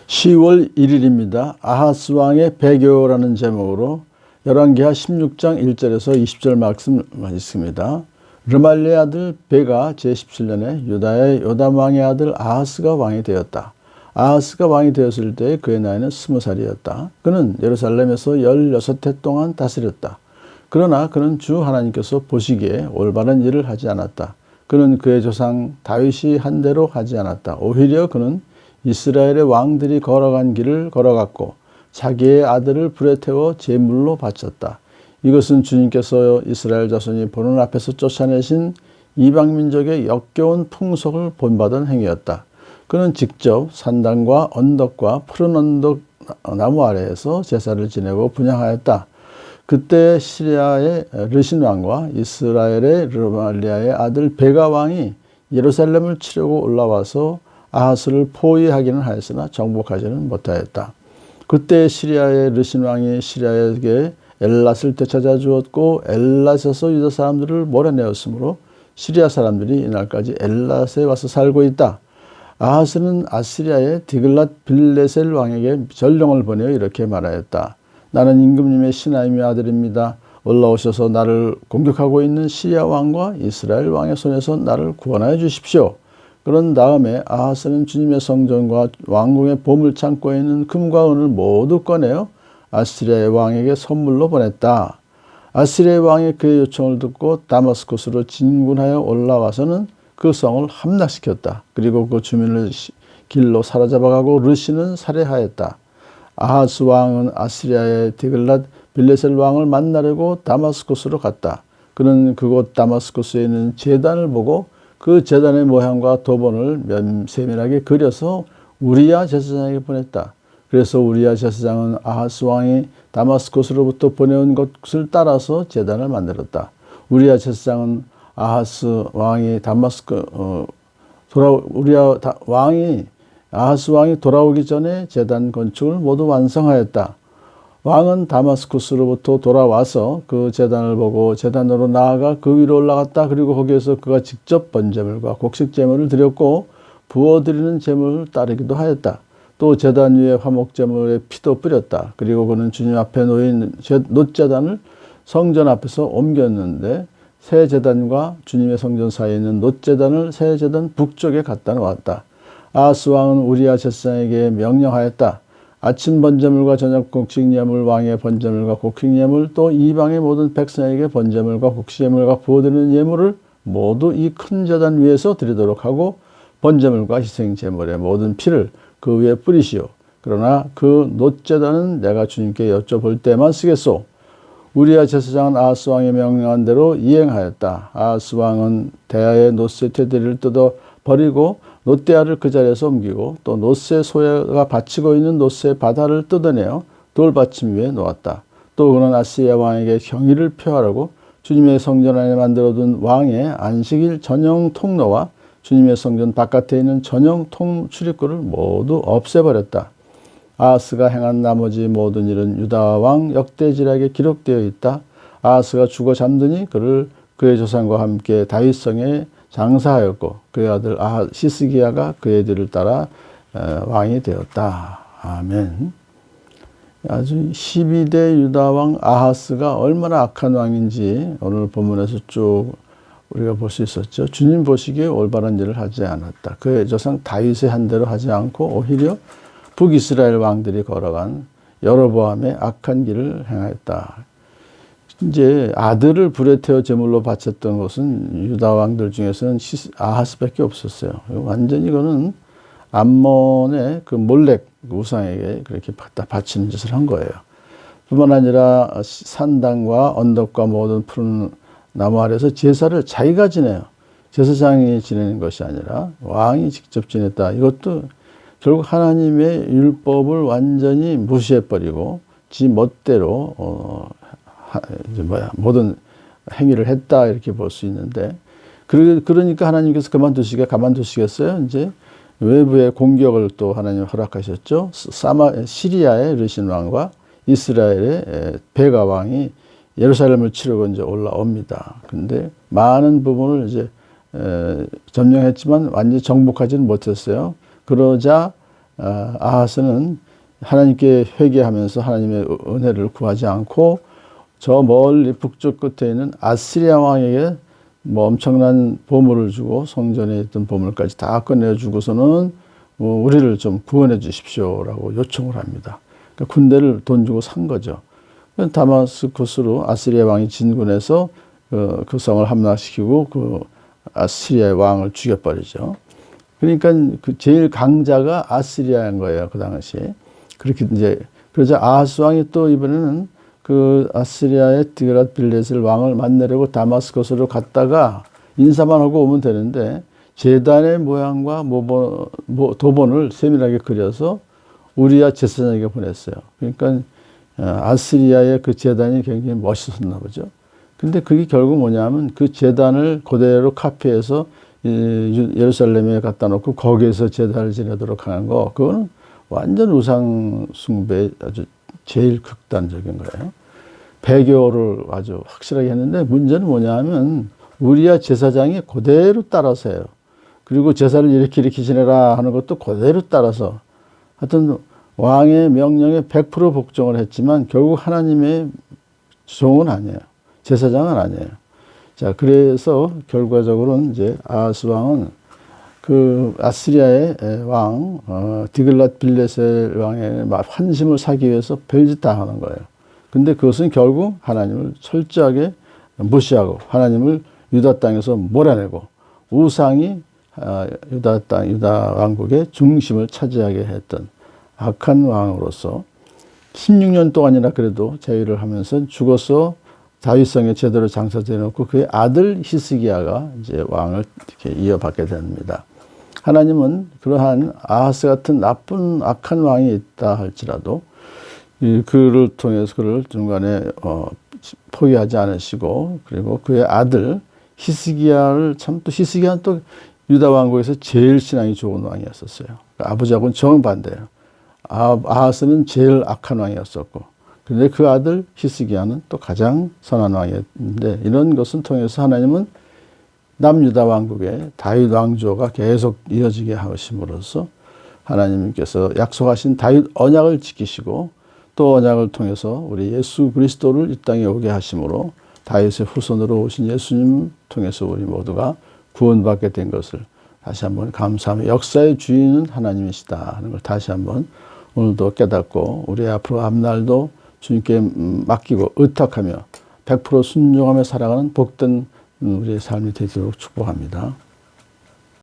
10월 1일입니다. 아하스 왕의 배교라는 제목으로 열왕기하 16장 1절에서 20절 말씀 있습니다. 르말리의 아들 베가 제17년에 유다의 요담 왕의 아들 아하스가 왕이 되었다. 아하스가 왕이 되었을 때 그의 나이는 20살이었다. 그는 예루살렘에서 16해 동안 다스렸다. 그러나 그는 주 하나님께서 보시기에 올바른 일을 하지 않았다. 그는 그의 조상 다윗이 한 대로 하지 않았다. 오히려 그는 이스라엘의 왕들이 걸어간 길을 걸어갔고 자기의 아들을 불에 태워 제물로 바쳤다. 이것은 주님께서 이스라엘 자손이 보는 앞에서 쫓아내신 이방민족의 역겨운 풍속을 본받은 행위였다. 그는 직접 산당과 언덕과 푸른 언덕 나무 아래에서 제사를 지내고 분향하였다. 그때 시리아의 르신 왕과 이스라엘의 르말리아의 아들 베가 왕이 예루살렘을 치려고 올라와서 아하스를 포위하기는 하였으나 정복하지는 못하였다. 그때 시리아의 르신 왕이 시리아에게 엘랏을 되찾아 주었고 엘랏에서 유다 사람들을 몰아내었으므로 시리아 사람들이 이날까지 엘랏에 와서 살고 있다. 아하스는 아시리아의 디글랏 빌레셀 왕에게 전령을 보내어 이렇게 말하였다. 나는 임금님의 신하임의 아들입니다. 올라오셔서 나를 공격하고 있는 시리아 왕과 이스라엘 왕의 손에서 나를 구원하여 주십시오. 그런 다음에 아하스는 주님의 성전과 왕궁의 보물창고에 있는 금과 은을 모두 꺼내어 아시리아의 왕에게 선물로 보냈다. 아시리아의 왕이 그의 요청을 듣고 다마스코스로 진군하여 올라와서는 그 성을 함락시켰다. 그리고 그 주민을 길로 사로잡아가고 르신은 살해하였다. 아하스 왕은 아시리아의 디글랏 빌레셀 왕을 만나려고 다마스코스로 갔다. 그는 그곳 다마스코스에 있는 제단을 보고 그 제단의 모양과 도번을 세밀하게 그려서 우리야 제사장에게 보냈다. 그래서 우리야 제사장은 아하스 왕이 다마스코스로부터 보내온 것을 따라서 제단을 만들었다. 우리야 제사장은 아하스 왕이 아하스 왕이 돌아오기 전에 제단 건축을 모두 완성하였다. 왕은 다마스쿠스로부터 돌아와서 그 제단을 보고 제단으로 나아가 그 위로 올라갔다. 그리고 거기에서 그가 직접 번제물과 곡식 제물을 드렸고 부어드리는 제물을 따르기도 하였다. 또 제단 위에 화목제물에 피도 뿌렸다. 그리고 그는 주님 앞에 놓인 놋제단을 성전 앞에서 옮겼는데 새 제단과 주님의 성전 사이에 있는 놋제단을 새 제단 북쪽에 갖다 놓았다. 아하스 왕은 우리야 제사장에게 명령하였다. 아침 번제물과 저녁 곡식 예물, 왕의 번제물과 곡식 예물, 또 이방의 모든 백성에게 번제물과 곡식 예물과 부어드리는 예물을 모두 이 큰 제단 위에서 드리도록 하고 번제물과 희생 제물의 모든 피를 그 위에 뿌리시오. 그러나 그 놋제단은 내가 주님께 여쭤볼 때만 쓰겠소. 우리야 제사장은 아하스 왕의 명령한 대로 이행하였다. 아하스 왕은 대야의 놋새 테두리를 뜯어 버리고 놋대야를 그 자리에서 옮기고 또 놋새 소야가 받치고 있는 놋새 바다를 뜯어내어 돌받침 위에 놓았다. 또 그는 아시리아 왕에게 경의를 표하라고 주님의 성전 안에 만들어둔 왕의 안식일 전용 통로와 주님의 성전 바깥에 있는 전용 출입구를 모두 없애버렸다. 아하스가 행한 나머지 모든 일은 유다 왕 역대지략에 기록되어 있다. 아하스가 죽어 잠드니 그의 조상과 함께 다윗성에 장사하였고 그의 아들 시스기야가 그의 뒤를 따라 왕이 되었다. 아멘. 아주 12대 유다 왕 아하스가 얼마나 악한 왕인지 오늘 본문에서 쭉 우리가 볼 수 있었죠. 주님 보시기에 올바른 일을 하지 않았다. 그의 조상 다윗의 한 대로 하지 않고 오히려 북이스라엘 왕들이 걸어간 여로보암의 악한 길을 행하였다. 이제 아들을 불에 태워 제물로 바쳤던 것은 유다 왕들 중에서는 아하스밖에 없었어요. 완전히 이거는 암몬의 그 몰렉 우상에게 그렇게 바치는 짓을 한 거예요. 뿐만 아니라 산당과 언덕과 모든 푸른 나무 아래서 제사를 자기가 지내요. 제사장이 지내는 것이 아니라 왕이 직접 지냈다. 이것도 결국 하나님의 율법을 완전히 무시해버리고 지 멋대로 모든 행위를 했다 이렇게 볼 수 있는데 그러니까 하나님께서 가만두시겠어요? 이제 외부의 공격을 또 하나님 허락하셨죠. 시리아의 르신 왕과 이스라엘의 베가 왕이 예루살렘을 치려고 이제 올라옵니다. 근데 많은 부분을 이제 점령했지만 완전히 정복하지는 못했어요. 그러자 아하스는 하나님께 회개하면서 하나님의 은혜를 구하지 않고 저 멀리 북쪽 끝에 있는 아시리아 왕에게 뭐 엄청난 보물을 주고 성전에 있던 보물까지 다 꺼내주고서는 우리를 좀 구원해 주십시오라고 요청을 합니다. 그러니까 군대를 돈 주고 산 거죠. 다마스쿠스로 아시리아 왕이 진군해서 그 성을 함락시키고 그 아시리아의 왕을 죽여버리죠. 그러니까 그 제일 강자가 아시리아인 거예요, 그 당시에. 그렇게 이제 그러자 아하스 왕이 또 이번에는 그 아시리아의 디그랏 빌레셀 왕을 만나려고 다마스커스로 갔다가 인사만 하고 오면 되는데 제단의 모양과 도본을 세밀하게 그려서 우리야 제사장에게 보냈어요. 그러니까 아시리아의 그 제단이 굉장히 멋있었나 보죠. 근데 그게 결국 뭐냐면 그 제단을 그대로 카피해서 예루살렘에 갖다 놓고 거기에서 제단을 지내도록 하는 거, 그거는 완전 우상 숭배의 아주 제일 극단적인 거예요. 배교를 아주 확실하게 했는데 문제는 뭐냐 하면 우리야 제사장이 그대로 따라서 해요. 그리고 제사를 이렇게 지내라 하는 것도 그대로 따라서 하여튼 왕의 명령에 100% 복종을 했지만 결국 하나님의 종은 아니에요. 제사장은 아니에요. 자, 그래서 결과적으로는 이제 아하스 왕은 그 아시리아의 왕 디글랏 빌레셀 왕의 환심을 사기 위해서 별짓 다 하는 거예요. 근데 그것은 결국 하나님을 철저하게 무시하고 하나님을 유다 땅에서 몰아내고 우상이 유다 왕국의 중심을 차지하게 했던 악한 왕으로서 16년 동안이나 그래도 자위를 하면서 죽어서 다윗성에 제대로 장사되어 놓고 그의 아들 히스기야가 이제 왕을 이렇게 이어받게 됩니다. 하나님은 그러한 아하스 같은 나쁜 악한 왕이 있다 할지라도 그를 통해서 그를 중간에 포기하지 않으시고 그리고 그의 아들 히스기야를 참 또 히스기야는 또 유다 왕국에서 제일 신앙이 좋은 왕이었었어요. 그러니까 아버지하고는 정반대예요. 아하스는 제일 악한 왕이었었고 그런데 그 아들 히스기야는 또 가장 선한 왕이었는데 이런 것을 통해서 하나님은 남유다 왕국의 다윗 왕조가 계속 이어지게 하심으로써 하나님께서 약속하신 다윗 언약을 지키시고 또 언약을 통해서 우리 예수 그리스도를 이 땅에 오게 하심으로 다윗의 후손으로 오신 예수님 통해서 우리 모두가 구원받게 된 것을 다시 한번 감사하며 역사의 주인은 하나님이시다 하는 걸 다시 한번 오늘도 깨닫고 우리 앞으로 앞날도 주님께 맡기고 의탁하며 100% 순종하며 살아가는 복된 우리의 삶이 되도록 축복합니다.